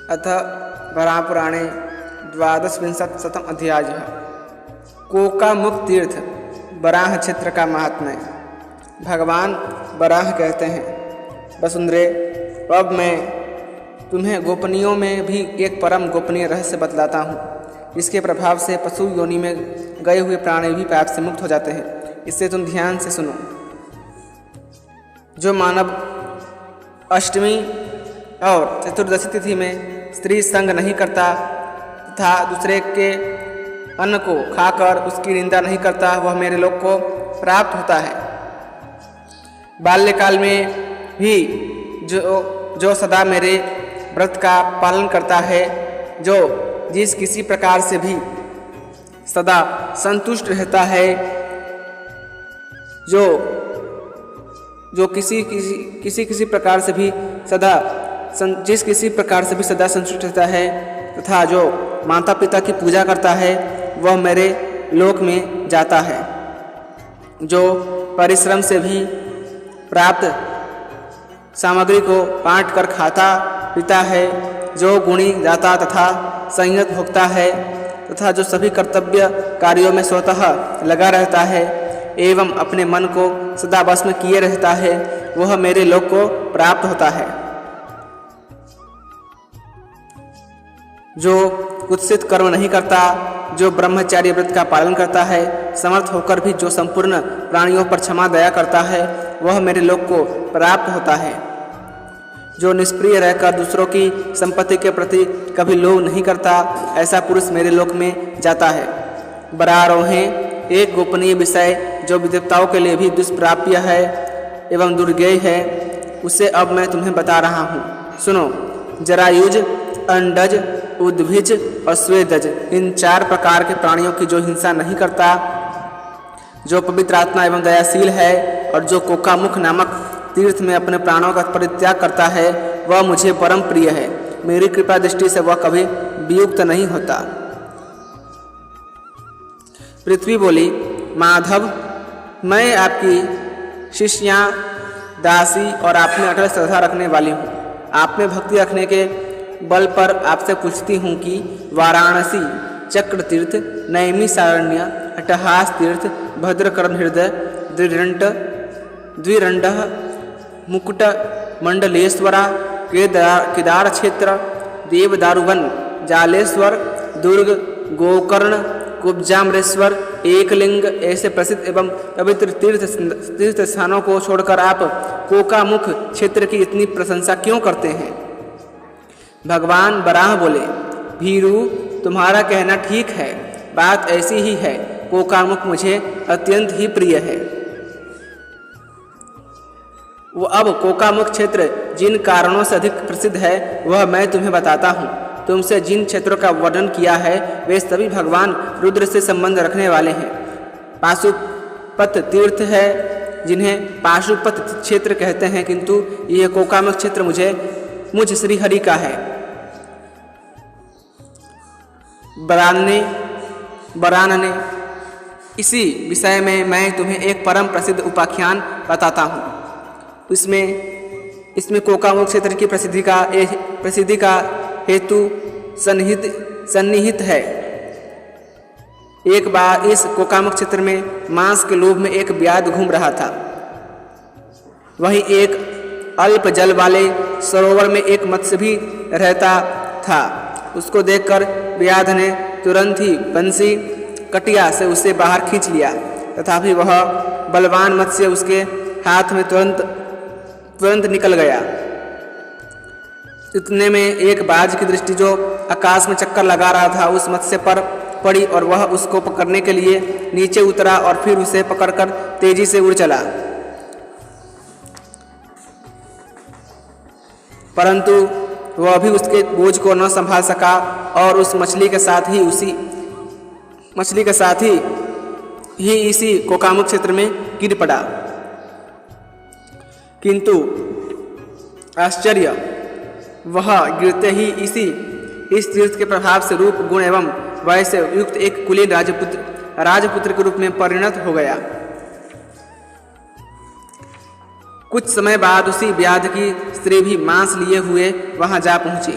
अथ वराहपुराणे द्वादशविंशतिशतम् अध्यायः। कोकामुखतीर्थ वराह क्षेत्र का महात्म्य। भगवान वराह कहते हैं, वसुंधरे, अब मैं तुम्हें गोपनीयों में भी एक परम गोपनीय रहस्य बतलाता हूँ। इसके प्रभाव से पशु योनि में गए हुए प्राणी भी पाप से मुक्त हो जाते हैं। इससे तुम ध्यान से सुनो। जो मानव अष्टमी और चतुर्दशी तिथि में स्त्री संग नहीं करता तथा दूसरे के अन्न को खाकर उसकी निंदा नहीं करता, वह मेरे लोक को प्राप्त होता है। बाल्यकाल में भी जो सदा मेरे व्रत का पालन करता है, जो जिस किसी प्रकार से भी सदा संतुष्ट रहता है, जो किसी प्रकार से भी जिस किसी प्रकार से भी सदा संतुष्ट रहता है तथा जो माता पिता की पूजा करता है, वह मेरे लोक में जाता है। जो परिश्रम से भी प्राप्त सामग्री को बाँट कर खाता पीता है, जो गुणी दाता तथा संयत भोगता है तथा जो सभी कर्तव्य कार्यों में स्वतः लगा रहता है एवं अपने मन को सदा बस में किए रहता है, वह मेरे लोक को प्राप्त होता है। जो कुत्सित कर्म नहीं करता, जो ब्रह्मचार्य व्रत का पालन करता है, समर्थ होकर भी जो संपूर्ण प्राणियों पर क्षमा दया करता है, वह मेरे लोक को प्राप्त होता है। जो निष्प्रिय रहकर दूसरों की संपत्ति के प्रति कभी लोभ नहीं करता, ऐसा पुरुष मेरे लोक में जाता है। बरारोहें, एक गोपनीय विषय जो विद्वताओं के लिए भी दुष्प्राप्य है एवं दुर्गेय है, उसे अब मैं तुम्हें बता रहा हूँ। सुनो। जरायुज, अंडज, उद्भिज और स्वेदज, इन 4 प्रकार के प्राणियों की जो हिंसा नहीं करता, जो पवित्र आत्मा एवं दयाशील है और जो कोकामुख नामक तीर्थ में अपने प्राणों का परित्याग करता है, वह मुझे परम प्रिय है। मेरी कृपा दृष्टि से वह कभी वियुक्त नहीं होता। पृथ्वी बोली, माधव, मैं आपकी शिष्या, दासी और आप में अटल श्रद्धा रखने वाली हूँ। आप में भक्ति रखने के बल पर आपसे पूछती हूँ कि वाराणसी, चक्र तीर्थ, नैमिषारण्य, अट्टहास तीर्थ, भद्रकर्ण हृदय, द्विरंड, मुकुट मंडलेश्वरा, केदार क्षेत्र, देवदारुवन, जालेश्वर, दुर्ग, गोकर्ण, कुब्जाम्रेश्वर, एकलिंग, ऐसे प्रसिद्ध एवं पवित्र तीर्थ स्थानों को छोड़कर आप कोकामुख क्षेत्र की इतनी प्रशंसा क्यों करते हैं? भगवान वराह बोले, भीरू, तुम्हारा कहना ठीक है, बात ऐसी ही है। कोकामुख मुझे अत्यंत ही प्रिय है। अब कोकामुख क्षेत्र जिन कारणों से अधिक प्रसिद्ध है, वह मैं तुम्हें बताता हूँ। तुमसे जिन क्षेत्रों का वर्णन किया है, वे सभी भगवान रुद्र से संबंध रखने वाले हैं। पाशुपत तीर्थ है, जिन्हें पाशुपत क्षेत्र कहते हैं, किंतु यह कोकामुख क्षेत्र मुझ श्री हरि का है। बरानने, इसी विषय में मैं तुम्हें एक परम प्रसिद्ध उपाख्यान बताता हूँ। इसमें कोकामुख क्षेत्र की प्रसिद्धि का हेतु सन्निहित है। एक बार इस कोकामुख क्षेत्र में मांस के लोभ में एक व्याध घूम रहा था। वहीं एक अल्प जल वाले सरोवर में एक मत्स्य भी रहता था। उसको देखकर व्याध ने तुरंत ही बंसी कटिया से उसे बाहर खींच लिया, तथापि वह बलवान मत्स्य उसके हाथ में तुरंत निकल गया। इतने में एक बाज की दृष्टि जो आकाश में चक्कर लगा रहा था, उस मत्स्य पर पड़ी और वह उसको पकड़ने के लिए नीचे उतरा और फिर उसे पकड़कर तेजी से उड़ चला। परंतु वह भी उसके बोझ को न संभाल सका और उस मछली के साथ ही इसी कोकामुख क्षेत्र में गिर पड़ा। किंतु आश्चर्य, वह गिरते ही इस तीर्थ के प्रभाव से रूप, गुण एवं वय से युक्त एक कुलीन राजपुत्र के रूप में परिणत हो गया। कुछ समय बाद उसी व्याध की स्त्री भी मांस लिए हुए वहां जा पहुंची।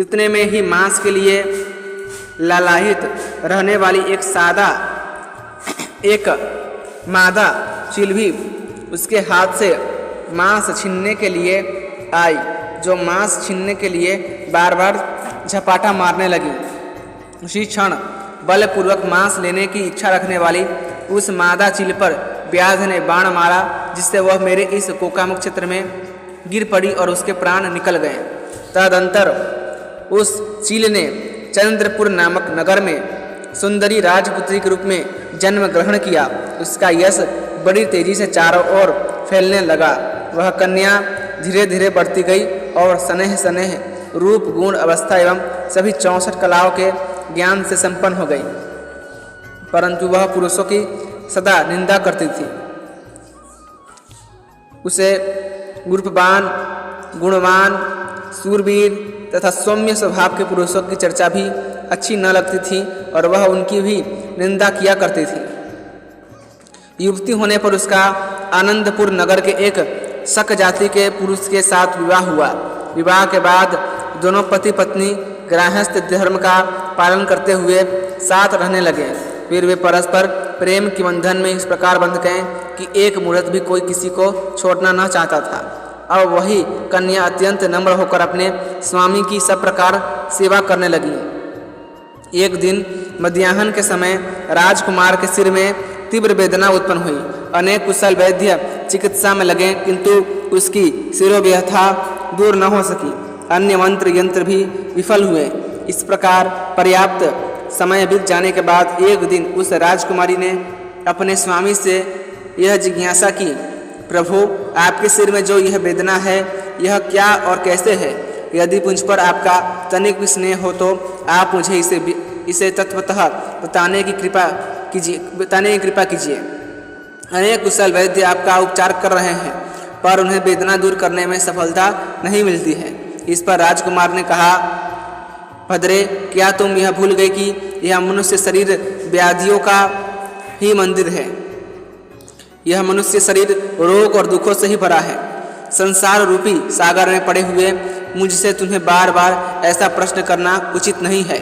इतने में ही मांस के लिए लालायित रहने वाली एक मादा चील भी उसके हाथ से मांस छीनने के लिए आई, जो मांस छीनने के लिए बार बार झपाटा मारने लगी। उसी क्षण बलपूर्वक मांस लेने की इच्छा रखने वाली उस मादा चील पर व्याध ने बाण मारा, जिससे वह मेरे इस कोकामुख क्षेत्र में गिर पड़ी और उसके प्राण निकल गए। तदंतर उस चील ने चंद्रपुर नामक नगर में सुंदरी राजपुत्री के रूप में जन्म ग्रहण किया। उसका यश बड़ी तेजी से चारों ओर फैलने लगा। वह कन्या धीरे धीरे बढ़ती गई और स्नेह स्नेह रूप गुण अवस्था एवं सभी 64 कलाओं के ज्ञान से संपन्न हो गई, परंतु वह पुरुषों की सदा निंदा करती थी। उसे रूपवान, गुणवान, सूरवीर तथा सौम्य स्वभाव के पुरुषों की चर्चा भी अच्छी न लगती थी और वह उनकी भी निंदा किया करती थी। युवती होने पर उसका आनंदपुर नगर के एक शक जाति के पुरुष के साथ विवाह हुआ। विवाह के बाद दोनों पति पत्नी गृहस्थ धर्म का पालन करते हुए साथ रहने लगे। फिर वे परस्पर प्रेम के बंधन में इस प्रकार बंध गए कि एक मुहूर्त भी कोई किसी को छोड़ना न चाहता था। अब वही कन्या अत्यंत नम्र होकर अपने स्वामी की सब प्रकार सेवा करने लगी। एक दिन मध्याह्न के समय राजकुमार के सिर में तीव्र वेदना उत्पन्न हुई। अनेक कुशल वैद्य चिकित्सा में लगे, किंतु उसकी शिरोव्यथा दूर न हो सकी। अन्य मंत्र यंत्र भी विफल हुए। इस प्रकार पर्याप्त समय बीत जाने के बाद एक दिन उस राजकुमारी ने अपने स्वामी से यह जिज्ञासा की, प्रभु, आपके सिर में जो यह वेदना है, यह क्या और कैसे है? यदि मुझ पर आपका तनिक भी स्नेह हो तो आप मुझे इसे तत्वतः बताने की कृपा कीजिए। अनेक कुशल वैद्य आपका उपचार कर रहे हैं, पर उन्हें वेदना दूर करने में सफलता नहीं मिलती है। इस पर राजकुमार ने कहा, भद्रे, क्या तुम यह भूल गए कि यह मनुष्य शरीर व्याधियों का ही मंदिर है? यह मनुष्य शरीर रोग और दुखों से ही भरा है। संसार रूपी सागर में पड़े हुए मुझसे तुम्हें बार बार ऐसा प्रश्न करना उचित नहीं है।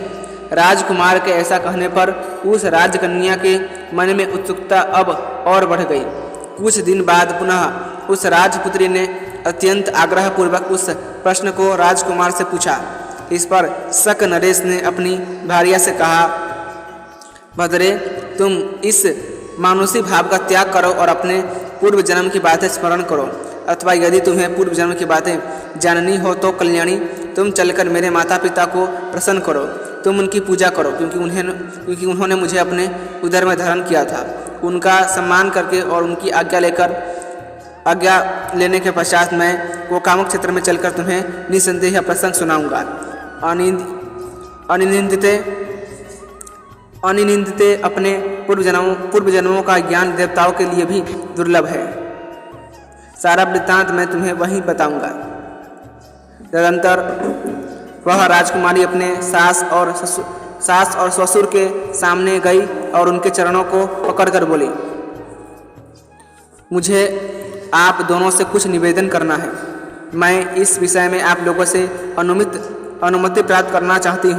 राजकुमार के ऐसा कहने पर उस राजकन्या के मन में उत्सुकता अब और बढ़ गई। कुछ दिन बाद पुनः उस राजपुत्री ने अत्यंत आग्रहपूर्वक उस प्रश्न को राजकुमार से पूछा। इस पर शक नरेश ने अपनी भार्या से कहा, भद्रे, तुम इस मानुषी भाव का त्याग करो और अपने पूर्व जन्म की बातें स्मरण करो, अथवा यदि तुम्हें पूर्व जन्म की बातें जाननी हो तो कल्याणी, तुम चलकर मेरे माता पिता को प्रसन्न करो। तुम उनकी पूजा करो, क्योंकि उन्होंने मुझे अपने उदर में धारण किया था। उनका सम्मान करके और उनकी आज्ञा लेने के पश्चात मैं कोकामुख क्षेत्र में चलकर तुम्हें निसंदेह प्रसंग सुनाऊंगा। अनिंदिते अपने पूर्व जन्मों का ज्ञान देवताओं के लिए भी दुर्लभ है। सारा वृत्तांत मैं तुम्हें वहीं बताऊंगा। तदंतर वह राजकुमारी अपने सास और ससुर के सामने गई और उनके चरणों को पकड़कर बोली, मुझे आप दोनों से कुछ निवेदन करना है। मैं इस विषय में आप लोगों से अनुमति प्राप्त करना चाहती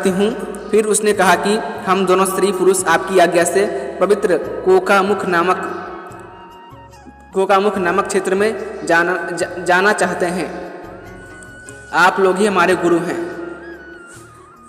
हूँ। फिर उसने कहा कि हम दोनों स्त्री पुरुष आपकी आज्ञा से पवित्र कोकामुख नामक क्षेत्र में जाना चाहते हैं। आप लोग ही हमारे गुरु हैं।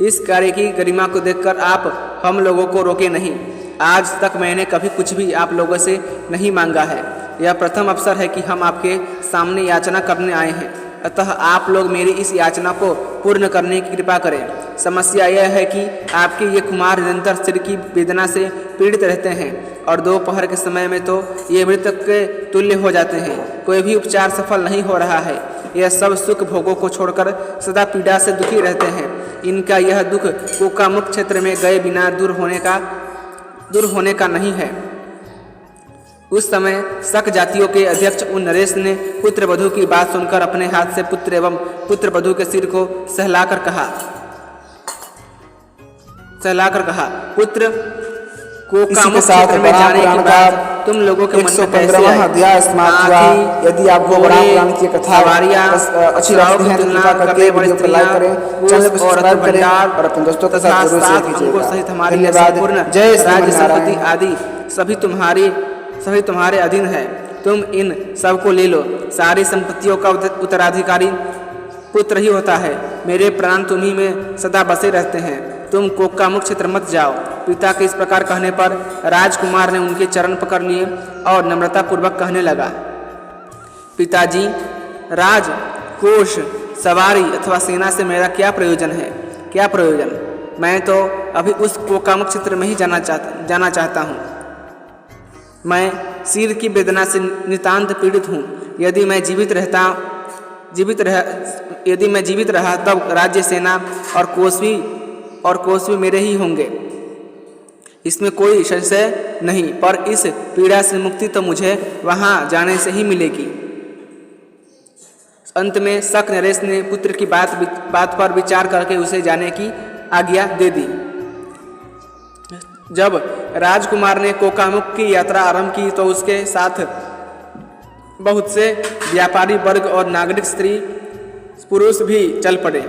इस कार्य की गरिमा को देखकर आप हम लोगों को रोके नहीं। आज तक मैंने कभी कुछ भी आप लोगों से नहीं मांगा है। यह प्रथम अवसर है कि हम आपके सामने याचना करने आए हैं, अतः आप लोग मेरी इस याचना को पूर्ण करने की कृपा करें। समस्या यह है कि आपके ये कुमार निरंतर सिर की वेदना से पीड़ित रहते हैं और दोपहर के समय में तो ये मृतक के तुल्य हो जाते हैं। कोई भी उपचार सफल नहीं हो रहा है। यह सब सुख भोगों को छोड़कर सदा पीड़ा से दुखी रहते हैं। इनका यह दुख कोकामुख क्षेत्र में गए बिना दूर होने का नहीं है। उस समय शक जातियों के अध्यक्ष उन नरेश ने पुत्रवधू की बात सुनकर अपने हाथ से पुत्र एवं पुत्रवधू के सिर को सहलाकर कहा, इसी के साथ बड़ा पुराण का तुम लोगों के 115वां अध्याय समाप्त हुआ। यदि आपको बड़ा पुराण की कथा अच्छी लगती है तो कृपा करके वीडियो को लाइक करें, चैनल को सब्सक्राइब करें और अपने दोस्तों के साथ जरूर शेयर कीजिएगा। धन्यवाद। जय श्री संपत्ति आदि सभी तुम्हारे अधीन है। तुम इन सब को ले लो। सारी संपत्तियों का उत्तराधिकारी पुत्र ही होता है। मेरे प्राण तुम्ही में सदा बसे रहते हैं। तुम कोकामुख क्षेत्र मत जाओ। पिता के इस प्रकार कहने पर राजकुमार ने उनके चरण पकड़ लिए और नम्रता पूर्वक कहने लगा, पिताजी, राज कोष सवारी अथवा सेना से मेरा क्या प्रयोजन है? क्या प्रयोजन? मैं तो अभी उस कोकामुख क्षेत्र में ही जाना चाहता हूँ। मैं सिर की वेदना से नितांत पीड़ित हूँ। यदि मैं जीवित रहा तब राज्य, सेना और कोष भी मेरे ही होंगे, इसमें कोई संशय नहीं। पर इस पीड़ा से मुक्ति तो मुझे वहाँ जाने से ही मिलेगी। अंत में शक नरेश ने पुत्र की बात पर विचार करके उसे जाने की आज्ञा दे दी। जब राजकुमार ने कोकामुख की यात्रा आरंभ की तो उसके साथ बहुत से व्यापारी वर्ग और नागरिक स्त्री पुरुष भी चल पड़े।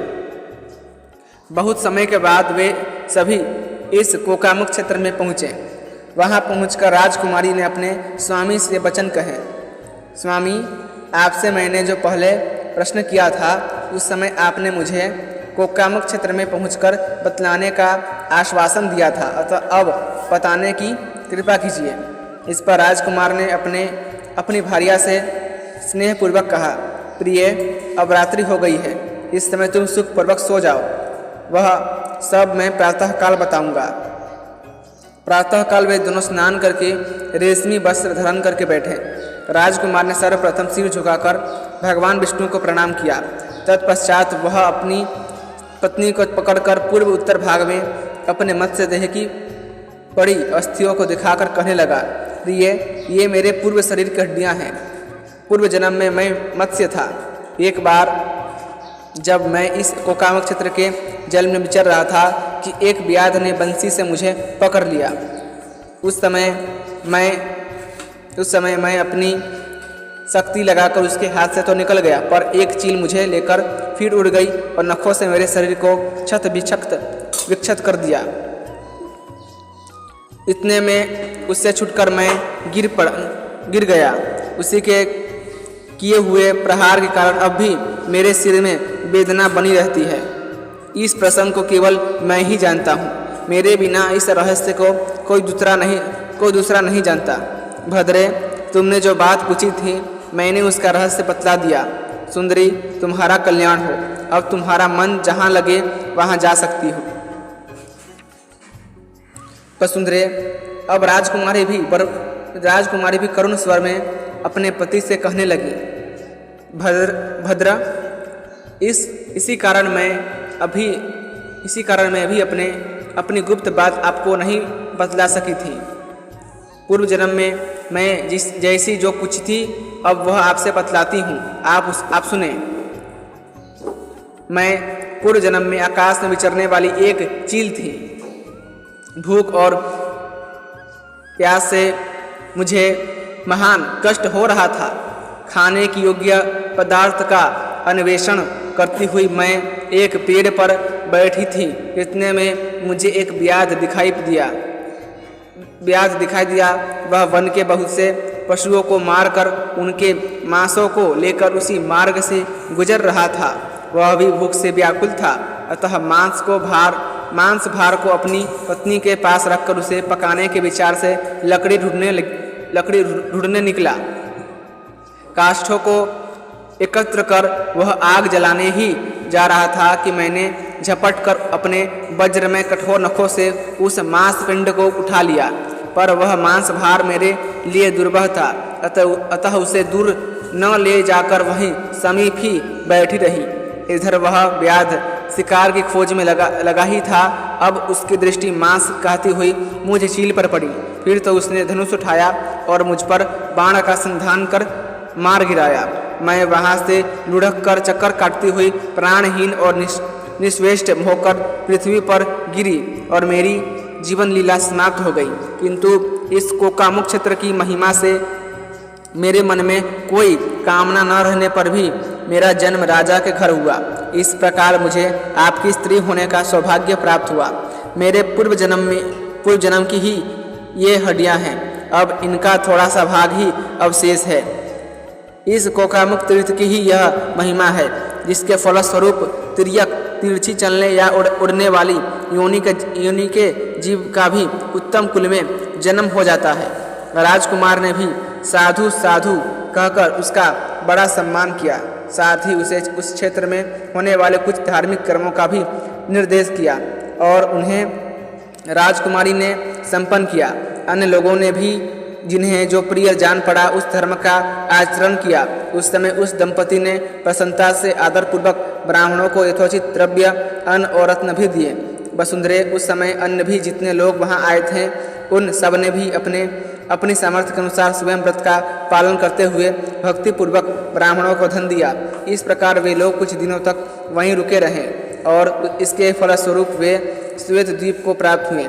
बहुत समय के बाद वे सभी इस कोकामुख क्षेत्र में पहुँचे। वहाँ पहुँचकर राजकुमारी ने अपने स्वामी से वचन कहे, स्वामी, आपसे मैंने जो पहले प्रश्न किया था उस समय आपने मुझे कोकामुख क्षेत्र में पहुंचकर बतलाने का आश्वासन दिया था, अतः अब बताने की कृपा कीजिए। इस पर राजकुमार ने अपनी भार्या से स्नेहपूर्वक कहा, प्रिय, अब रात्रि हो गई है। इस समय तुम सुखपूर्वक सो जाओ। वह सब मैं प्रातःकाल बताऊंगा। प्रातःकाल वे दोनों स्नान करके रेशमी वस्त्र धारण करके बैठे। राजकुमार ने सर्वप्रथम सिर झुकाकर भगवान विष्णु को प्रणाम किया। तत्पश्चात वह अपनी पत्नी को पकड़कर पूर्व उत्तर भाग में अपने मत्स्य देह की पड़ी अस्थियों को दिखाकर कहने लगा, प्रिय, ये मेरे पूर्व शरीर की हड्डियाँ हैं। पूर्व जन्म में मैं मत्स्य था। एक बार जब मैं इस कोकामुख क्षेत्र के जल में विचर रहा था कि एक व्याध ने बंसी से मुझे पकड़ लिया। उस समय मैं अपनी शक्ति लगाकर उसके हाथ से तो निकल गया, पर एक चील मुझे लेकर फिर उड़ गई और नखों से मेरे शरीर को विक्षत कर दिया। इतने में उससे छूटकर मैं गिर गया। उसी के किए हुए प्रहार के कारण अब भी मेरे सिर में वेदना बनी रहती है। इस प्रसंग को केवल मैं ही जानता हूँ। मेरे बिना इस रहस्य को कोई दूसरा नहीं जानता। भद्रे, तुमने जो बात पूछी थी मैंने उसका रहस्य बतला दिया। सुंदरी, तुम्हारा कल्याण हो। अब तुम्हारा मन जहाँ लगे वहाँ जा सकती हो। वसुंधरे, अब राजकुमारी भी करुण स्वर में अपने पति से कहने लगी, भद्रा, इसी कारण मैं अभी अपनी गुप्त बात आपको नहीं बतला सकी थी। पूर्व जन्म में मैं जैसी जो कुछ थी अब वह आपसे बतलाती हूँ। आप सुने। मैं पूर्व जन्म में आकाश में विचरने वाली एक चील थी। भूख और प्यास से मुझे महान कष्ट हो रहा था। खाने की योग्य पदार्थ का अन्वेषण करती हुई मैं एक पेड़ पर बैठी थी। इतने में मुझे एक व्याध दिखाई दिया। वह वन के बहुत से पशुओं को मारकर उनके मांसों को लेकर उसी मार्ग से गुजर रहा था। वह भी भूख से व्याकुल था, अतः मांस भार को अपनी पत्नी के पास रखकर उसे पकाने के विचार से लकड़ी ढूंढने निकला। काष्ठों को एकत्र कर वह आग जलाने ही जा रहा था कि मैंने झपट कर अपने वज्रमय कठोर नखों से उस मांस पिंड को उठा लिया, पर वह मांस भार मेरे लिए दुर्बह था, अतः उसे दूर न ले जाकर वहीं समीप ही बैठी रही। इधर वह व्याध शिकार की खोज में लगा ही था। अब उसकी दृष्टि मांस कहती हुई मुझे चील पर पड़ी। फिर तो उसने धनुष उठाया और मुझ पर बाण का संधान कर मार गिराया। मैं वहाँ से लुढ़क कर चक्कर काटती हुई प्राणहीन और निश्वेष्ट होकर पृथ्वी पर गिरी और जीवन लीला समाप्त हो गई, किंतु इस कोकामुख क्षेत्र की महिमा से मेरे मन में कोई कामना न रहने पर भी मेरा जन्म राजा के घर हुआ। इस प्रकार मुझे आपकी स्त्री होने का सौभाग्य प्राप्त हुआ। मेरे पूर्व जन्म की ही ये हड्डियां हैं, अब इनका थोड़ा सा भाग ही अवशेष है। इस कोकामुख तीर्थ की ही यह महिमा है, जिसके फलस्वरूप तिर्यक, तिरछी चलने या उड़ने वाली योनि के जीव का भी उत्तम कुल में जन्म हो जाता है। राजकुमार ने भी साधु साधु कहकर उसका बड़ा सम्मान किया, साथ ही उसे उस क्षेत्र में होने वाले कुछ धार्मिक कर्मों का भी निर्देश किया और उन्हें राजकुमारी ने संपन्न किया। अन्य लोगों ने भी जिन्हें जो प्रिय जान पड़ा उस धर्म का आचरण किया। उस समय उस दंपति ने प्रसन्नता से आदरपूर्वक ब्राह्मणों को यथोचित द्रव्य, अन्न और रत्न भी दिए। वसुंधरे, उस समय अन्य भी जितने लोग वहां आए थे उन सब ने भी अपनी सामर्थ्य के अनुसार स्वयं व्रत का पालन करते हुए भक्तिपूर्वक ब्राह्मणों को धन दिया। इस प्रकार वे लोग कुछ दिनों तक वहीं रुके रहे और इसके फलस्वरूप वे श्वेत द्वीप को प्राप्त हुए।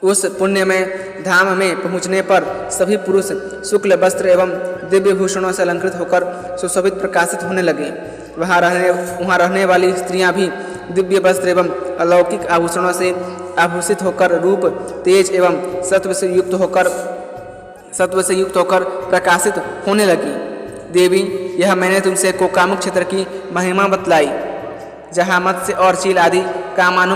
उस पुण्यमय धाम में पहुँचने पर सभी पुरुष शुक्ल वस्त्र एवं दिव्य भूषणों से अलंकृत होकर सुशोभित प्रकाशित होने लगे। वहाँ रहने वाली स्त्रियां भी दिव्य वस्त्र एवं अलौकिक आभूषणों से आभूषित होकर रूप, तेज एवं सत्व से युक्त होकर प्रकाशित होने लगी। देवी, यह मैंने तुमसे कोकामुख क्षेत्र की महिमा बतलाई, जहाँ मत्स्य और चील आदि कामना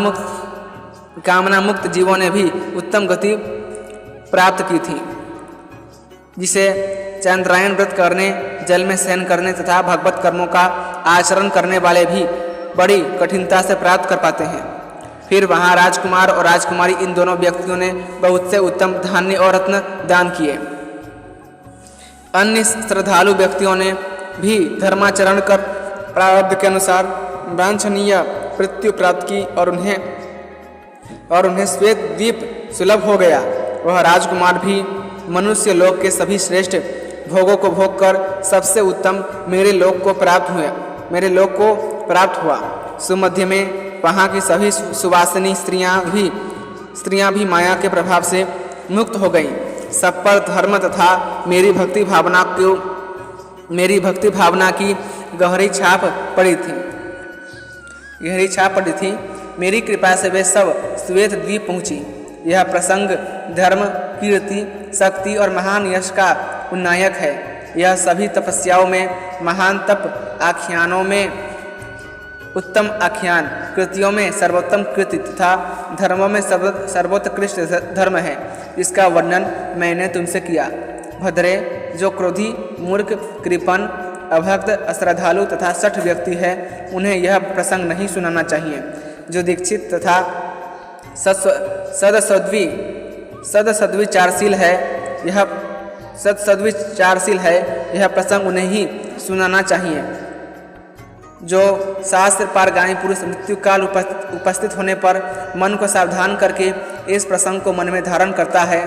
मुक्त जीवों ने भी उत्तम गति प्राप्त की थी, जिसे चंद्रायन व्रत करने, जल में शयन करने तथा भगवत कर्मों का आचरण करने वाले भी बड़ी कठिनता से प्राप्त कर पाते हैं। फिर वहाँ राजकुमार और राजकुमारी, इन दोनों व्यक्तियों ने बहुत से उत्तम धान्य और रत्न दान किए। अन्य श्रद्धालु व्यक्तियों ने भी धर्माचरण कर प्रारब्ध के अनुसार वांछनीय मृत्यु प्राप्त की और उन्हें श्वेत द्वीप सुलभ हो गया। वह राजकुमार भी मनुष्य लोक के सभी श्रेष्ठ भोगों को भोग कर सबसे उत्तम मेरे लोक को प्राप्त हुआ। सुमध्य में वहाँ की सभी सुवासिनी स्त्रियां भी माया के प्रभाव से मुक्त हो गईं। सब पर धर्म तथा मेरी भक्ति भावना की गहरी छाप पड़ी थी। मेरी कृपा से वे सब श्वेत द्वीप पहुँची। यह प्रसंग धर्म, कीर्ति, शक्ति और महान यश का उन्नायक है। यह सभी तपस्याओं में महान तप, आख्यानों में उत्तम आख्यान, कृतियों में सर्वोत्तम कृति तथा धर्मों में सर्वोत्कृष्ट धर्म है, जिसका वर्णन मैंने तुमसे किया। भद्रे, जो क्रोधी, मूर्ख, कृपण, अभक्त, अश्रद्धालु तथा शठ व्यक्ति है, उन्हें यह प्रसंग नहीं सुनाना चाहिए। जो दीक्षित तथा सदसद्विचारशील है, यह प्रसंग उन्हें ही सुनाना चाहिए। जो शास्त्र पारगामी पुरुष मृत्यु काल उपस्थित होने पर मन को सावधान करके इस प्रसंग को मन में धारण करता है,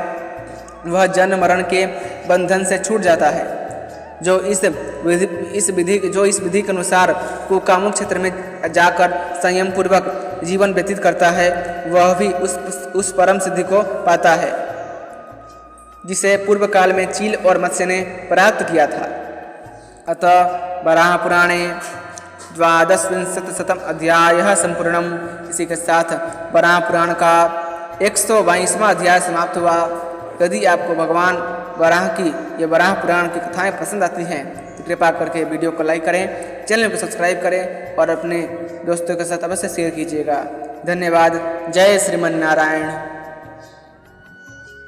वह जन्म मरण के बंधन से छूट जाता है। जो इस विधि के अनुसार कोकामुख क्षेत्र में जाकर संयम पूर्वक जीवन व्यतीत करता है, वह भी उस परम सिद्धि को पाता है, जिसे पूर्व काल में चील और मत्स्य ने प्राप्त किया था। अतः वराह पुराणे 12विंशतिशतम अध्याय संपूर्णम। इसी के साथ वराह पुराण का 122वां अध्याय समाप्त हुआ। यदि आपको भगवान वराह की ये वराह पुराण की कथाएं पसंद आती हैं तो कृपा करके वीडियो को लाइक करें, चैनल को सब्सक्राइब करें और अपने दोस्तों के साथ अवश्य शेयर कीजिएगा। धन्यवाद। जय श्रीमन नारायण।